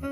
Good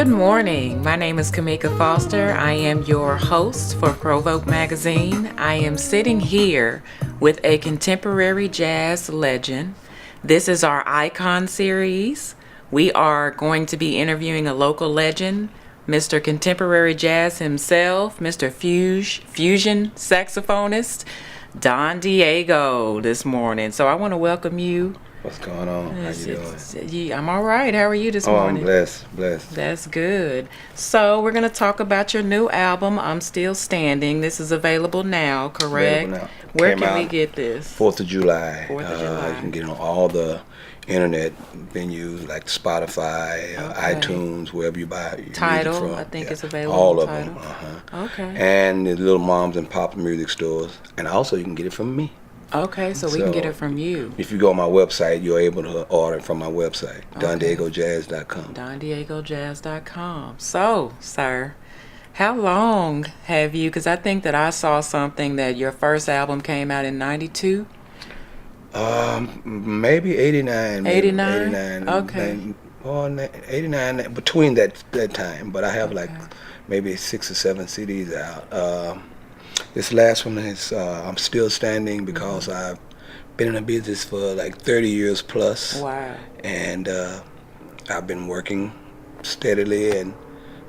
morning. My name is Kamika Foster. I am your host for Provoke Magazine. I am sitting here with a contemporary jazz legend. This is our Icon series. We are going to be interviewing a local legend, Mr. Contemporary Jazz himself, Mr. Fusion saxophonist, Don Diego, this morning. So I want to welcome you. What's going on? How you doing? I'm all right. How are you this morning? I'm blessed. That's good. So we're going to talk about your new album, I'm Still Standing. This is available now, correct? Available now. Where can we get this? 4th of July. 4th of July. You can get it on all the internet venues like Spotify, iTunes, wherever you buy your Tidal, music from. I think it's available. All of Tidal. them. Okay. And the little moms and pop music stores. And also you can get it from me. Okay, so we can get it from you. If you go on my website, you're able to order it from my website, dondiegojazz.com. dondiegojazz.com. So, sir, how long have you, because I think that I saw something that your first album came out in 92? Maybe 89. 89? 89. Okay. Or 89, between that time. But I have like maybe 6 or 7 CDs out. This last one is I'm Still Standing because I've been in the business for like 30 years plus. Wow. And I've been working steadily, and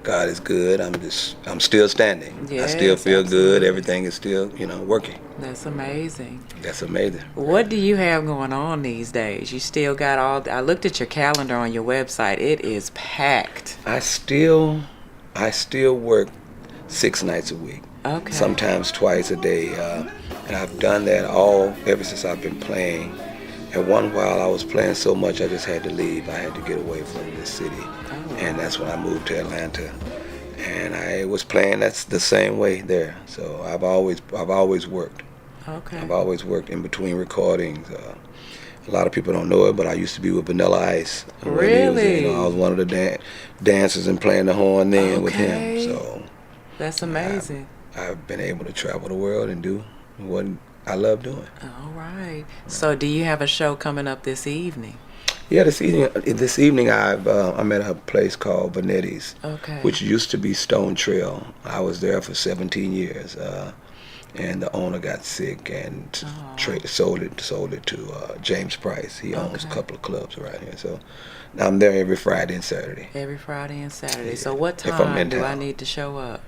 God is good. I'm still standing. Yes, I still feel absolutely. good. Everything is still, working. That's amazing. That's amazing. What do you have going on these days? You still got I looked at your calendar on your website. It is packed. I still work 6 nights a week. Okay. Sometimes twice a day, and I've done that ever since I've been playing. At one while I was playing so much I just had to leave. I had to get away from the city, and that's when I moved to Atlanta. And I was playing that's the same way there. So I've always worked. Okay. I've always worked in between recordings. A lot of people don't know it, but I used to be with Vanilla Ice. Really? I was one of the dancers and playing the horn then with him. So that's amazing. I've been able to travel the world and do what I love doing. All right. So do you have a show coming up this evening? Yeah, this evening I'm at a place called Vanetti's, which used to be Stone Trail. I was there for 17 years, and the owner got sick and sold it to James Price. He owns a couple of clubs around here, so I'm there every Friday and Saturday. Every Friday and Saturday. Yeah. So what if I'm time in do I town. need to show up?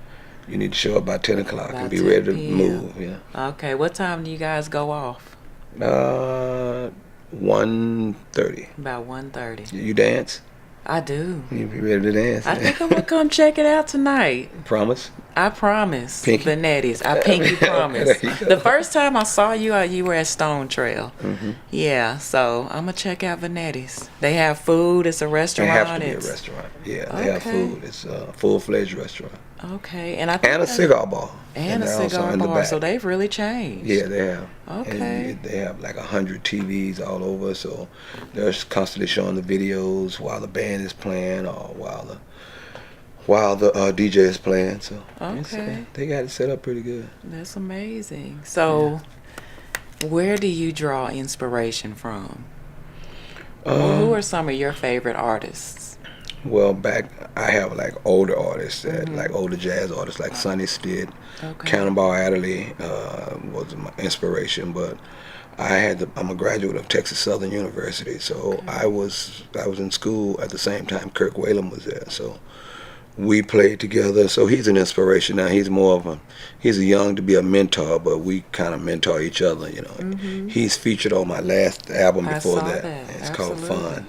You need to show up by 10 o'clock About and be 10 ready to p.m. move. Yeah. Okay. What time do you guys go off? 1:30. About 1:30. You dance? I do. You be ready to dance? I think I'm gonna come check it out tonight. Promise? I promise. Pinky? Vanetti's. I pinky promise. The first time I saw you, you were at Stone Trail. Mm-hmm. Yeah, so I'm gonna check out Vanetti's. They have food. It's a restaurant. It has to be a restaurant. Yeah, they have food. It's a full-fledged restaurant. Okay, and I think a cigar bar. And a cigar bar. So they've really changed. Yeah, they have. Okay. And they have like 100 TVs all over, so they're constantly showing the videos while the band is playing or while the DJ is playing. So they got it set up pretty good. That's amazing. So, where do you draw inspiration from? Who are some of your favorite artists? Well, I have like older artists, like older jazz artists like Sonny Stitt, Cannonball Adderley was my inspiration. But I'm a graduate of Texas Southern University, so I was in school at the same time Kirk Whalum was there. So we played together. So he's an inspiration now. He's young to be a mentor, but we kind of mentor each other. He's featured on my last album before that. It's called Fun,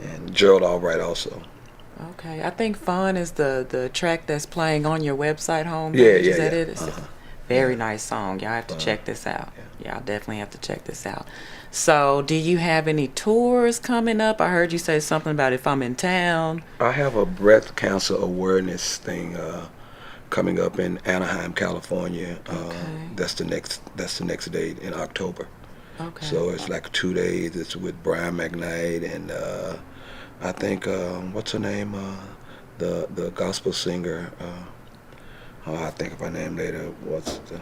and Gerald Albright also. Okay, I think Fun is the track that's playing on your website homepage. Yeah. Is that it? It's a very nice song. Y'all have to check this out. Y'all definitely have to check this out. So, do you have any tours coming up? I heard you say something about if I'm in town. I have a breast cancer awareness thing coming up in Anaheim, California. That's the next date in October. Okay. So it's like 2 days. It's with Brian McKnight and I think what's her name? the gospel singer. I'll think of her name later. What's the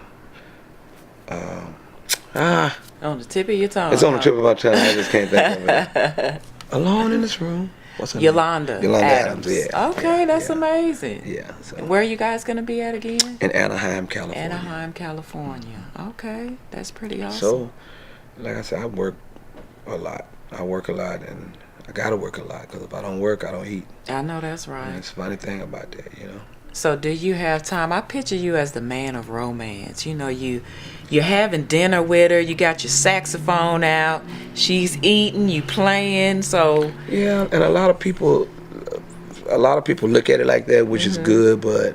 On the tip of your tongue. It's on the tip of my tongue. I just can't think of it. Alone in this room. What's her Yolanda name? Yolanda Adams. Yeah. Okay, that's amazing. Yeah. So. Where are you guys going to be at again? In Anaheim, California. Anaheim, California. Okay, that's pretty awesome. So, like I said, I work a lot. And I gotta work a lot, because if I don't work, I don't eat. I know that's right. And it's a funny thing about that, you know. So do you have time? I picture you as the man of romance. You know, you're having dinner with her. You got your saxophone out. She's eating. You playing. So yeah, and a lot of people look at it like that, which is good. But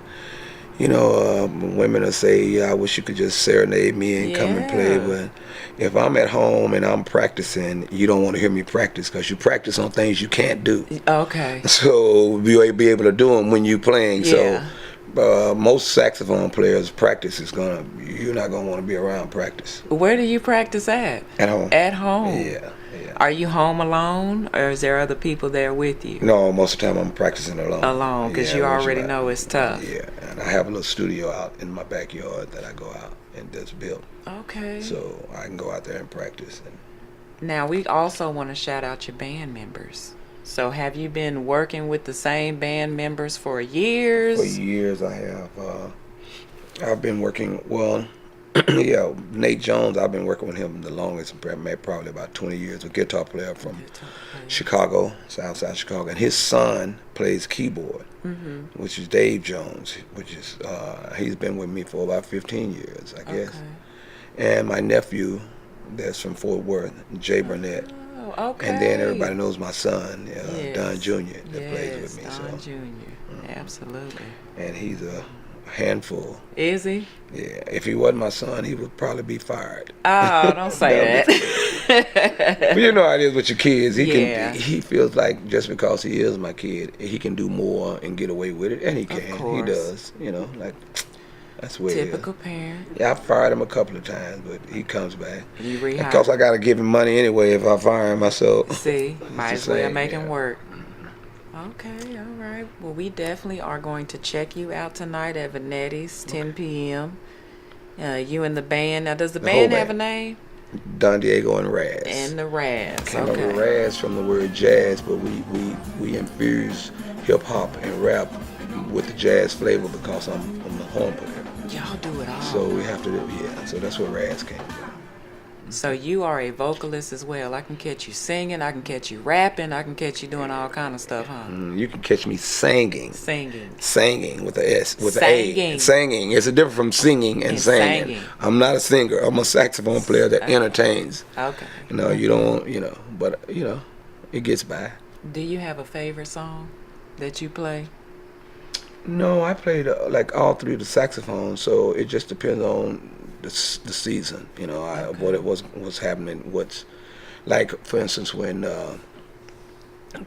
you know, women will say, "Yeah, I wish you could just serenade me and come and play." But if I'm at home and I'm practicing, you don't want to hear me practice, because you practice on things you can't do. Okay. So you'll be able to do them when you're playing. Yeah. So most saxophone players practice you're not gonna want to be around practice. Where do you practice at? At home. At home. Yeah. Are you home alone, or is there other people there with you? No, most of the time I'm practicing alone. Alone, because you already know it's tough. Yeah, and I have a little studio out in my backyard that I go out and just build. Okay. So I can go out there and practice. Now, we also want to shout out your band members. So have you been working with the same band members for years? For years I have. I've been working, yeah, Nate Jones, I've been working with him the longest, probably about 20 years, a guitar player from Chicago, Southside Chicago. And his son plays keyboard, which is Dave Jones, which is, he's been with me for about 15 years, I guess. And my nephew, that's from Fort Worth, Jay Burnett. Okay. And then everybody knows my son, Don Jr., that plays with me. Don Jr., absolutely. And he's a handful. Is he? Yeah. If he wasn't my son, he would probably be fired. Oh, don't say that. But you know how it is with your kids. He feels like just because he is my kid, he can do more and get away with it, and he can. He does. You know, like that's where typical parent. Yeah, I fired him a couple of times, but he comes back. You rehire. Because I got to give him money anyway if I fire him myself. See, might as well make him work. Okay, all right. Well, we definitely are going to check you out tonight at Vanetti's, 10 p.m. You and the band. Now, does the band have a name? Don Diego and Raz. And the Raz. Came up with Raz from the word jazz, but we infuse hip hop and rap with the jazz flavor because I'm the horn player. Y'all do it all. So we have to do, so that's where Raz came from. So you are a vocalist as well. I can catch you singing, I can catch you rapping, I can catch you doing all kind of stuff, huh? You can catch me singing. Singing with a S, with a Singing. It's a different from singing and singing. I'm not a singer. I'm a saxophone player that entertains. Okay. You know, you don't, but, it gets by. Do you have a favorite song that you play? No, I played like all three of the saxophones, so it just depends on the season, what it was happening. What's like, for instance, when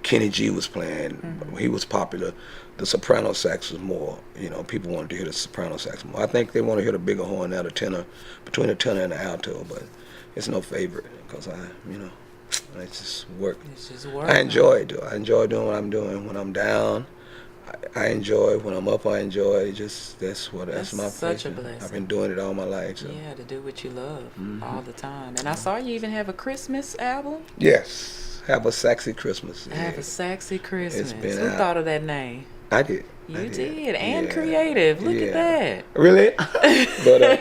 Kenny G was playing, he was popular. The soprano sax was more, people wanted to hear the soprano sax more. I think they want to hear the bigger horn now, the tenor, between the tenor and the alto, but it's no favorite because it's just work. It's just work. I enjoy it, though. I enjoy doing what I'm doing. When I'm down, I enjoy it. When I'm up, I enjoy it. That's my such passion. A blessing. I've been doing it all my life. So. Yeah, to do what you love all the time. And I saw you even have a Christmas album. Yes, Have a Sexy Christmas. Have a Sexy Christmas. Who thought of that name? I did. You did, and creative. Look at that. Really? But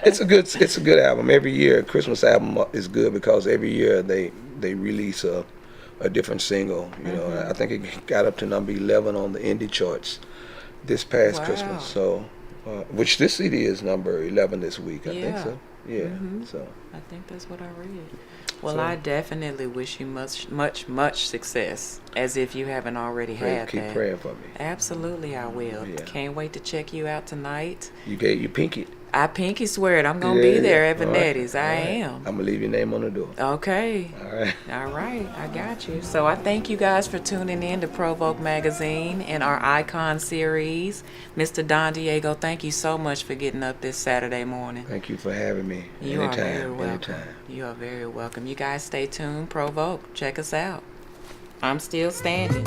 it's a good album. Every year, a Christmas album is good because every year they release a different single. I think it got up to number 11 on the indie charts this past Christmas. So, which this CD is number 11 this week. I think so. Yeah. So I think that's what I read. Well, I definitely wish you much success, as if you haven't already had that. Keep praying for me. Absolutely, I will. Yeah. Can't wait to check you out tonight. You pinky. I pinky swear it. I'm gonna be there at Vanetti's. I am. I'm gonna leave your name on the door. Okay. All right. I got you. So I thank you guys for tuning in to Provoke Magazine and our Icon series. Mr. Don Diego, thank you so much for getting up this Saturday morning. Thank you for having me. You are very welcome. You are very welcome. You guys stay tuned. Provoke. Check us out. I'm still standing.